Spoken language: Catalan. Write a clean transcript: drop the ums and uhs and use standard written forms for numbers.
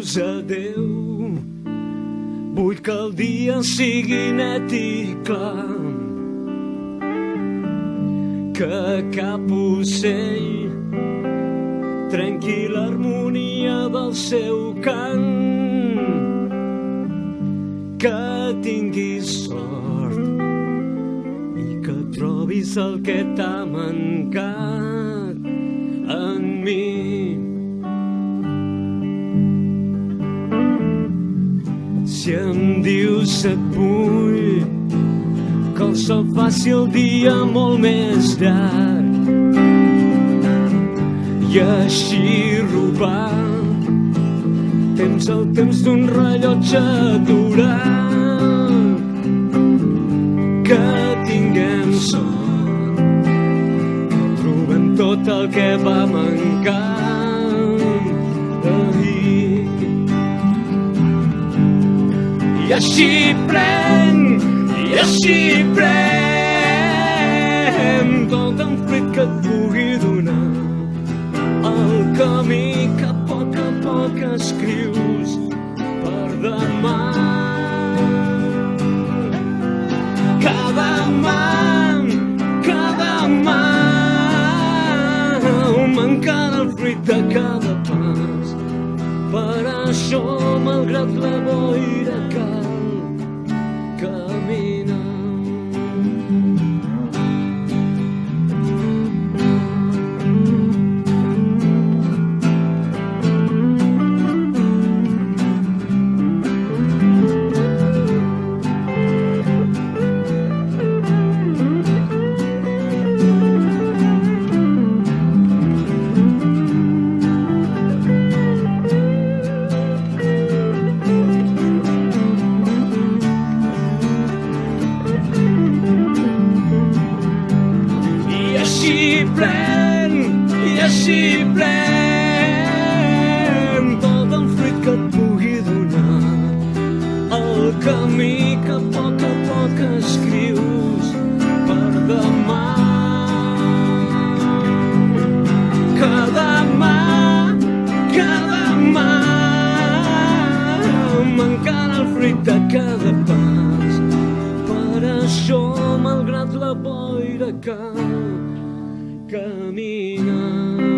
dius adeu. Vull que el dia sigui net i clar, que cap ocell trenqui l'harmonia del seu cant, que tinguis sort i que trobis el que t'ha mancat en mi. Si em dius et vull, que el sol faci el dia molt més llarg i així robar temps el temps d'un rellotge aturat, que tinguem sort, que trobem tot el que va mancant ahir. I així pren tot el fruit que et pugui donar el camí que a poc escrius per demà. Cada mà m'encara el fruit de cada pas. Per això, malgrat la boira, cal caminar. I així pren tot el fruit que et pugui donar el camí que a poc escrius per demà. Cada mà m'encara el fruit de cada pas. Per això, malgrat la boira, cal caminar.